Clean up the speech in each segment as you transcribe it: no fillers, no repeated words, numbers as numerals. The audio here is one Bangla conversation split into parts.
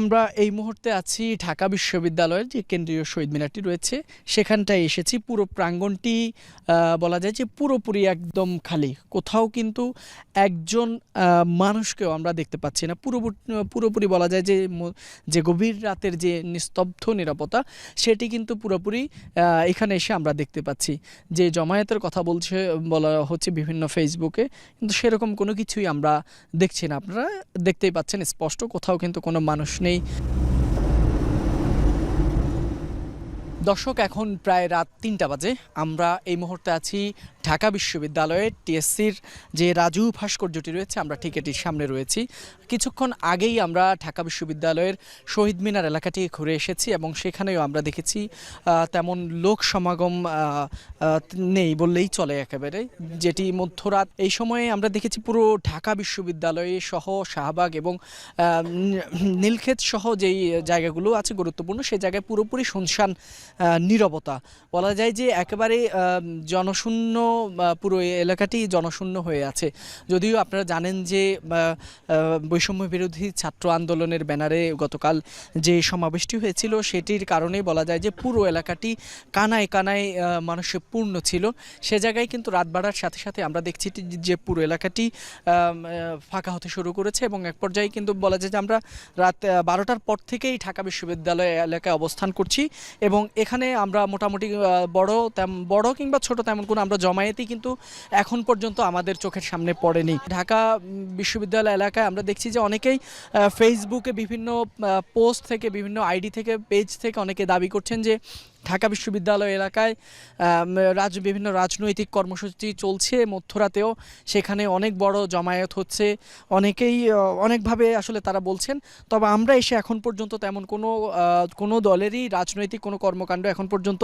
আমরা এই মুহূর্তে আছি ঢাকা বিশ্ববিদ্যালয়ের যে কেন্দ্রীয় শহীদ মিনারটি রয়েছে সেখানটায় এসেছি। পুরো প্রাঙ্গণটি বলা যায় যে পুরোপুরি একদম খালি, কোথাও কিন্তু একজন মানুষকেও আমরা দেখতে পাচ্ছি না। পুরোপুরি বলা যায় যে যে গভীর রাতের যে নিস্তব্ধ নিরাপত্তা সেটি কিন্তু পুরোপুরি এখানে এসে আমরা দেখতে পাচ্ছি। যে জমায়েতের কথা বলা হচ্ছে বিভিন্ন ফেসবুকে, কিন্তু সেরকম কোনো কিছুই আমরা দেখছি না। আপনারা দেখতেই পাচ্ছেন স্পষ্ট, কোথাও কিন্তু কোনো মানুষ নেই। দর্শক, এখন প্রায় রাত ৩টা বাজে। আমরা এই মুহূর্তে আছি ঢাকা বিশ্ববিদ্যালয়ের টিএসসির যে রাজু ভাস্কর্যটি রয়েছে, আমরা ঠিক এটির সামনে রয়েছি। কিছুক্ষণ আগেই আমরা ঢাকা বিশ্ববিদ্যালয়ের শহীদ মিনার এলাকাটি ঘুরে এসেছি এবং সেখানেও আমরা দেখেছি তেমন লোক সমাগম নেই বললেই চলে একেবারে। যেটি মধ্যরাত, এই সময়ে আমরা দেখেছি পুরো ঢাকা বিশ্ববিদ্যালয় সহ শাহবাগ এবং নীলক্ষেত সহ যেই জায়গাগুলো আছে গুরুত্বপূর্ণ, সেই জায়গায় পুরোপুরি শুনশান নীরবতা। বলা যায় যে একেবারে জনশূন্য, পুরো এলাকাটি জনশূন্য হয়ে আছে। যদিও আপনারা জানেন যে বৈষম্য বিরোধী ছাত্র আন্দোলনের ব্যানারে গতকাল যে সমাবেশটি হয়েছিল সেটির কারণে বলা যায় যে পুরো এলাকাটি কানায় কানায় মানুষে পূর্ণ ছিল। সে জায়গায় কিন্তু রাত বাড়ার সাথে সাথে আমরা দেখছি যে পুরো এলাকাটি ফাঁকা হতে শুরু করেছে এবং এক পর্যায়ে কিন্তু বলা যায় যে আমরা রাত 12টার পর থেকেই ঢাকা বিশ্ববিদ্যালয় এলাকায় অবস্থান করছি এবং এখানে আমরা মোটামুটি বড় কিংবা ছোট তেমন কোনো আমরা জমায়েতই কিন্তু এখন পর্যন্ত আমাদের চোখের সামনে পড়েনি। ঢাকা বিশ্ববিদ্যালয় এলাকায় আমরা দেখছি যে অনেকেই ফেসবুকে বিভিন্ন পোস্ট থেকে, বিভিন্ন আইডি থেকে, পেজ থেকে অনেকে দাবি করছেন যে ঢাকা বিশ্ববিদ্যালয় এলাকায় বিভিন্ন রাজনৈতিক কর্মসূচি চলছে মধ্যরাতেও, সেখানে অনেক বড় জমায়েত হচ্ছে। অনেকেই অনেকভাবে আসলে তারা বলছেন। তবে আমরা এসে এখন পর্যন্ত তেমন কোনো দলেরই রাজনৈতিক কোনো কর্মকাণ্ড এখন পর্যন্ত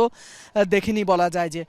দেখিনি বলা যায়। যে